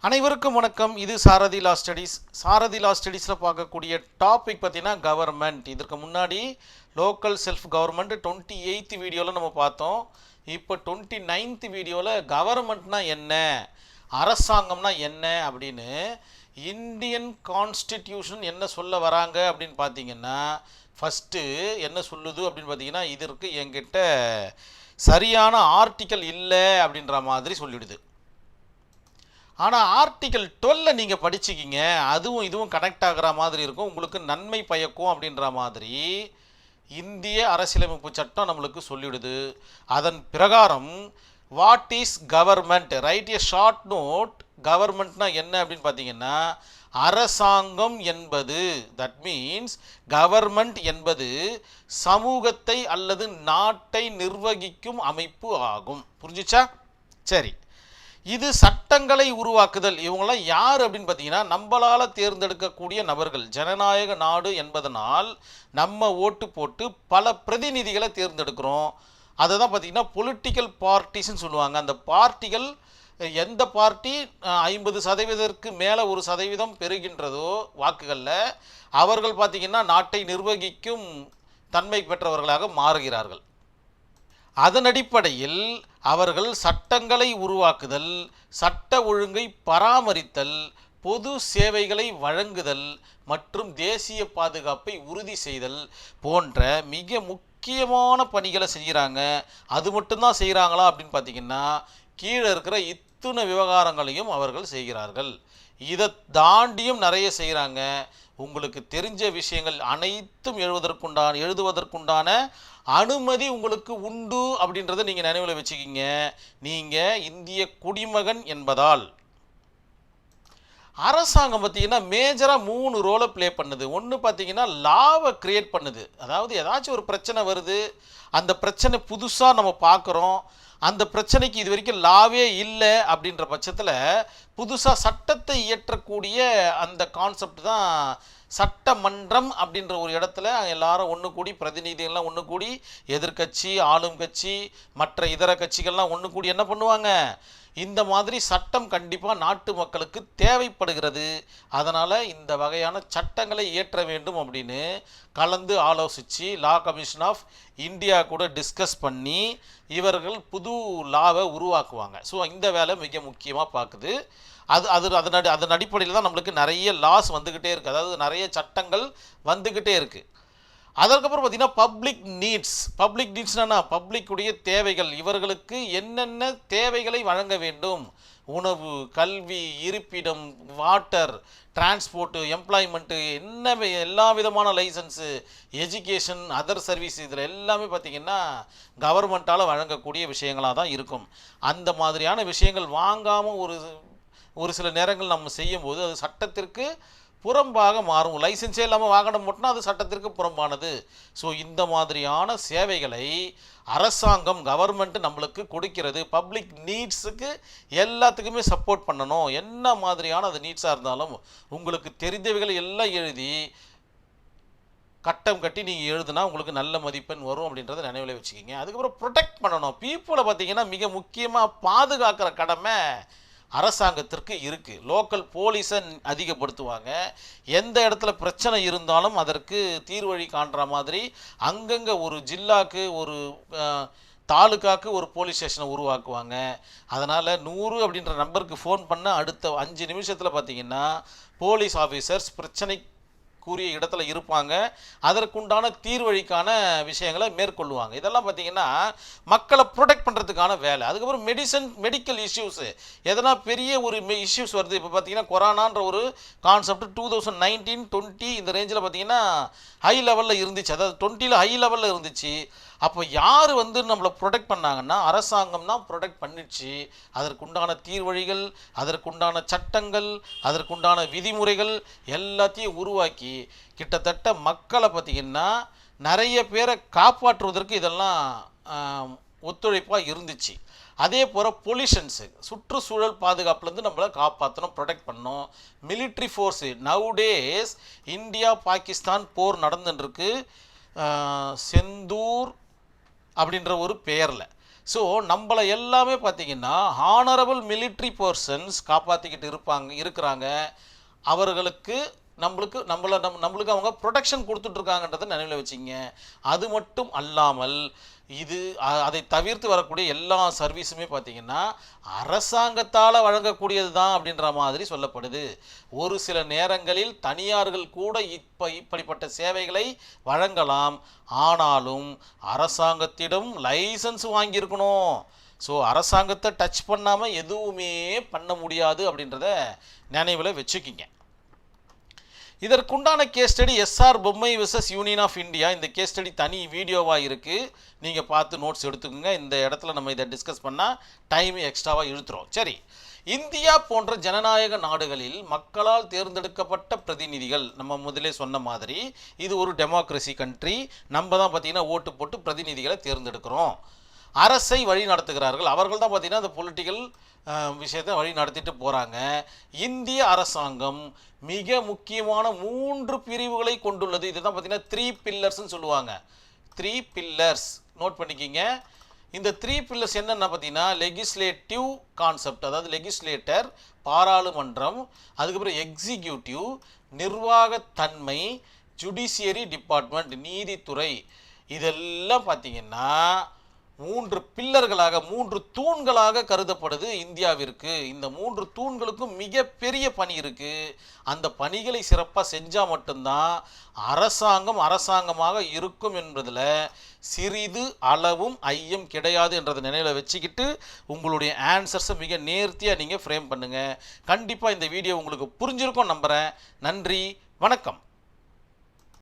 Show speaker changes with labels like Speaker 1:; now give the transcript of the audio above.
Speaker 1: அனைவருக்கும் வணக்கம். இது சாரதி லா ஸ்டடீஸ். சாரதி லா ஸ்டடீஸில் பார்க்கக்கூடிய டாபிக் பார்த்தீங்கன்னா கவர்மெண்ட். இதற்கு முன்னாடி லோக்கல் செல்ஃப் கவர்மெண்ட் 28th வீடியோவில் நம்ம பார்த்தோம். இப்போ 29th வீடியோவில் கவர்மெண்ட்னா என்ன, அரசாங்கம்னா என்ன அப்படின்னு இந்தியன் கான்ஸ்டிடியூஷன் என்ன சொல்ல வராங்க அப்படின்னு பார்த்தீங்கன்னா, ஃபஸ்ட்டு என்ன சொல்லுது அப்படின்னு பார்த்தீங்கன்னா, இதற்கு என்கிட்ட சரியான ஆர்டிக்கல் இல்லை அப்படின்ற மாதிரி சொல்லிவிடுது. ஆனால் ஆர்டிக்கல் 12 நீங்கள் படிச்சுக்கிங்க, அதுவும் இதுவும் கனெக்ட் ஆகிற மாதிரி இருக்கும், உங்களுக்கு நன்மை பயக்கும் அப்படின்ற மாதிரி இந்திய அரசியலமைப்பு சட்டம் நம்மளுக்கு சொல்லிவிடுது. அதன் பிரகாரம் what is government, right a short note. கவர்மெண்ட்னா என்ன அப்படின்னு பார்த்தீங்கன்னா, அரசாங்கம் என்பது, தட் மீன்ஸ் கவர்மெண்ட் என்பது சமூகத்தை அல்லது நாட்டை நிர்வகிக்கும் அமைப்பு ஆகும். புரிஞ்சுச்சா? சரி, இது சட்டங்களை உருவாக்குதல். இவங்களாம் யார் அப்படின்னு பார்த்தீங்கன்னா, நம்மளால் தேர்ந்தெடுக்கக்கூடிய நபர்கள். ஜனநாயக நாடு என்பதனால் நம்ம ஓட்டு போட்டு பல பிரதிநிதிகளை தேர்ந்தெடுக்கிறோம். அதை தான் பார்த்தீங்கன்னா பொலிட்டிக்கல் பார்ட்டிஸ்ன்னு சொல்லுவாங்க. அந்த பார்ட்டிகள் எந்த பார்ட்டி 50% மேலே 1% பெறுகின்றதோ வாக்குகளில், அவர்கள் பார்த்திங்கன்னா நாட்டை நிர்வகிக்கும் தன்மை பெற்றவர்களாக மாறுகிறார்கள். அதன் அடிப்படையில் அவர்கள் சட்டங்களை உருவாக்குதல், சட்ட ஒழுங்கை பராமரித்தல், பொது சேவைகளை வழங்குதல் மற்றும் தேசிய பாதுகாப்பை உறுதி செய்தல் போன்ற மிக முக்கியமான பணிகளை செய்கிறாங்க. அது மட்டும்தான் செய்கிறாங்களா அப்படின்னு பார்த்தீங்கன்னா, கீழே இருக்கிற இத்தனை விவகாரங்களையும் அவர்கள் செய்கிறார்கள். இதை தாண்டியும் நிறைய செய்கிறாங்க. உங்களுக்கு தெரிஞ்ச விஷயங்கள் அனைத்தும் எழுதுவதற்குண்டான அனுமதி உங்களுக்கு உண்டு அப்படின்றத நீங்கள் நினைவில் வச்சுக்கிங்க. நீங்கள் இந்திய குடிமகன் என்பதால். அரசாங்கம் பார்த்தீங்கன்னா மேஜராக 3 ரோலை ப்ளே பண்ணுது. ஒன்று பார்த்தீங்கன்னா லாவை க்ரியேட் பண்ணுது. அதாவது ஏதாச்சும் ஒரு பிரச்சனை வருது, அந்த பிரச்சனை புதுசாக நம்ம பார்க்குறோம், அந்த பிரச்சனைக்கு இது வரைக்கும் லாவே இல்லை அப்படின்ற பட்சத்தில் புதுசாக சட்டத்தை இயற்றக்கூடிய அந்த கான்செப்ட் தான் சட்டமன்றம் அப்படின்ற ஒரு இடத்துல எல்லாரும் ஒன்று கூடி, பிரதிநிதிகள்லாம் ஒன்று கூடி, எதிர்கட்சி, ஆளும் கட்சி, மற்ற இதர கட்சிகள்லாம் ஒன்று கூடி என்ன பண்ணுவாங்க, இந்த மாதிரி சட்டம் கண்டிப்பாக நாட்டு மக்களுக்கு தேவைப்படுகிறது, அதனால் இந்த வகையான சட்டங்களை இயற்ற வேண்டும் அப்படின்னு கலந்து ஆலோசித்து லா கமிஷன் ஆஃப் இந்தியா கூட டிஸ்கஸ் பண்ணி இவர்கள் புது லாவை உருவாக்குவாங்க. ஸோ இந்த வேலை மிக முக்கியமாக பார்க்குது. அதன் அடிப்படையில் தான் நம்மளுக்கு நிறைய லாஸ் வந்துக்கிட்டே இருக்குது, அதாவது நிறைய சட்டங்கள் வந்துக்கிட்டே இருக்குது. அதற்கப்புறம் பார்த்திங்கன்னா பப்ளிக் நீட்ஸ்னா பப்ளிக்குடைய தேவைகள். இவர்களுக்கு என்னென்ன தேவைகளை வழங்க வேண்டும், உணவு, கல்வி, இருப்பிடம், வாட்டர், டிரான்ஸ்போர்ட்டு, எம்ப்ளாய்மெண்ட்டு, எல்லா விதமான லைசன்ஸு, எஜுகேஷன், அதர் சர்வீஸ், இதில் எல்லாமே பார்த்திங்கன்னா கவர்மெண்ட்டால் வழங்கக்கூடிய விஷயங்களாக தான் இருக்கும். அந்த மாதிரியான விஷயங்கள் வாங்காமல் ஒரு சில நேரங்கள் நம்ம செய்யும்போது அது சட்டத்திற்கு புறம்பாக மாறும். லைசன்ஸே இல்லாமல் வாகனம் ஓட்டினா அது சட்டத்திற்கு புறம்பானது. ஸோ இந்த மாதிரியான சேவைகளை அரசாங்கம், கவர்மெண்ட்டு நம்மளுக்கு கொடுக்கிறது. பப்ளிக் நீட்ஸுக்கு எல்லாத்துக்குமே சப்போர்ட் பண்ணணும். என்ன மாதிரியான அது நீட்ஸாக இருந்தாலும் உங்களுக்கு தெரிந்தவைகளை எல்லாம் எழுதி கட்டம் கட்டி நீங்கள் எழுதுனா உங்களுக்கு நல்ல மதிப்பெண் வரும் அப்படின்றத நினைவில் வச்சுக்கிங்க. அதுக்கப்புறம் ப்ரொடெக்ட் பண்ணணும். பீப்புளை பார்த்திங்கன்னா மிக முக்கியமாக பாதுகாக்கிற கடமை அரசாங்கத்திற்கு இருக்குது. லோக்கல் போலீஸை அதிகப்படுத்துவாங்க. எந்த இடத்துல பிரச்சனை இருந்தாலும் அதற்கு தீர்வழி காண்ற மாதிரி அங்கங்கே ஒரு ஜில்லாக்கு, ஒரு தாலுக்காக்கு ஒரு போலீஸ் ஸ்டேஷனை உருவாக்குவாங்க. அதனால் 100 அப்படின்ற நம்பருக்கு ஃபோன் பண்ண அடுத்த 5 நிமிஷத்தில் பார்த்திங்கன்னா போலீஸ் ஆஃபீஸர்ஸ் பிரச்சனைக்குரிய இடத்துல இருப்பாங்க. அதற்குண்டான தீர்வழிக்கான விஷயங்களை மேற்கொள்ளுவாங்க. இதெல்லாம் பார்த்திங்கன்னா மக்களை ப்ரொடெக்ட் பண்ணுறதுக்கான வேலை. அதுக்கப்புறம் மெடிக்கல் இஷ்யூஸு, எதனா பெரிய ஒரு இஷ்யூஸ் வருது. இப்போ பார்த்திங்கன்னா கொரோனான்ற ஒரு கான்செப்ட் 2019-20 இந்த ரேஞ்சில் பார்த்திங்கன்னா ஹை லெவலில் இருந்துச்சு, அதாவது 20ல் ஹை லெவலில் இருந்துச்சு. அப்போ யார் நம்மளை ப்ரொடெக்ட் பண்ணாங்கன்னா அரசாங்கம் தான் ப்ரொடெக்ட் பண்ணிடுச்சு. அதற்குண்டான தீர்வழிகள், அதற்குண்டான சட்டங்கள், அதற்குண்டான விதிமுறைகள் எல்லாத்தையும் உருவாக்கி கிட்டத்தட்ட மக்களை பார்த்திங்கன்னா நிறைய பேரை காப்பாற்றுவதற்கு இதெல்லாம் ஒத்துழைப்பாக இருந்துச்சு. அதே போல் பொல்யூஷன்ஸு, சுற்றுச்சூழல் பாதுகாப்புலேருந்து நம்மளை காப்பாற்றணும், ப்ரொடெக்ட் பண்ணணும். Military force, nowadays India Pakistan போர் நடந்துட்டுருக்கு. செந்தூர் அப்படின்ற ஒரு பெயரில் ஸோ நம்மளை எல்லாமே பார்த்தீங்கன்னா ஹானரபிள் மிலிட்ரி பர்சன்ஸ் காப்பாற்றிக்கிட்டு இருக்கிறாங்க. அவர்களுக்கு நம்மளுக்கு அவங்க ப்ரொடெக்ஷன் கொடுத்துட்ருக்காங்கன்றதை நினைவில் வச்சுங்க. அது மட்டும் அல்லாமல் அதை தவிர்த்து வரக்கூடிய எல்லா சர்வீஸுமே பார்த்தீங்கன்னா அரசாங்கத்தால் வழங்கக்கூடியது தான் அப்படின்ற மாதிரி சொல்லப்படுது. ஒரு சில நேரங்களில் தனியார்கள் கூட இப்படிப்பட்ட சேவைகளை வழங்கலாம். ஆனாலும் அரசாங்கத்திடம் லைசன்ஸ் வாங்கியிருக்கணும். ஸோ அரசாங்கத்தை டச் பண்ணாமல் எதுவுமே பண்ண முடியாது அப்படின்றத நினைவில் வச்சுக்கிங்க. இதற்குண்டான கேஸ் ஸ்டடி எஸ்ஆர் பொம்மை வெர்சஸ் யூனியன் ஆஃப் இந்தியா. இந்த கேஸ் ஸ்டடி தனி வீடியோவாக இருக்குது, நீங்கள் பார்த்து நோட்ஸ் எடுத்துக்கோங்க. இந்த இடத்துல நம்ம இதை டிஸ்கஸ் பண்ணால் டைம் எக்ஸ்ட்ராவாக இழுத்துரும். சரி, இந்தியா போன்ற ஜனநாயக நாடுகளில் மக்களால் தேர்ந்தெடுக்கப்பட்ட பிரதிநிதிகள், நம்ம முதலே சொன்ன மாதிரி இது ஒரு டெமோக்ரஸி கண்ட்ரி. நம்ம தான் பார்த்திங்கன்னா ஓட்டு போட்டு பிரதிநிதிகளை தேர்ந்தெடுக்கிறோம். அரசை வழி நடத்துகிறார்கள். அவர்கள் தான் பார்த்திங்கன்னா அந்த பொலிட்டிக்கல் விஷயத்தை வழி நடத்திட்டு போகிறாங்க. இந்திய அரசாங்கம் மிக முக்கியமான 3 பிரிவுகளை கொண்டுள்ளது. இதுதான் பார்த்திங்கன்னா 3 பில்லர்ஸ்ன்னு சொல்லுவாங்க. 3 பில்லர்ஸ் நோட் பண்ணிக்கிங்க. இந்த 3 பில்லர்ஸ் என்னென்ன பார்த்தீங்கன்னா லெகிஸ்லேட்டிவ் கான்செப்ட், அதாவது லெகிஸ்லேட்டர் பாராளுமன்றம், அதுக்கப்புறம் எக்ஸிக்யூட்டிவ் நிர்வாகத்தன்மை, ஜுடிஷியரி டிபார்ட்மெண்ட் நீதித்துறை. இதெல்லாம் பார்த்தீங்கன்னா 3 பில்லர்களாக 3 தூண்களாக கருதப்படுது இந்தியாவிற்கு. இந்த 3 தூண்களுக்கும் மிகப்பெரிய பணி இருக்குது. அந்த பணிகளை சிறப்பாக செஞ்சால் மட்டும்தான் அரசாங்கமாக இருக்கும் என்பதில் சிறிது அளவும் ஐயம் கிடையாது என்றதை நினைவில் வச்சுக்கிட்டு உங்களுடைய ஆன்சர்ஸை மிக நேர்த்தியாக நீங்கள் ஃப்ரேம் பண்ணுங்கள். கண்டிப்பாக இந்த வீடியோ உங்களுக்கு புரிஞ்சிருக்கும் நம்புகிறேன். நன்றி, வணக்கம்.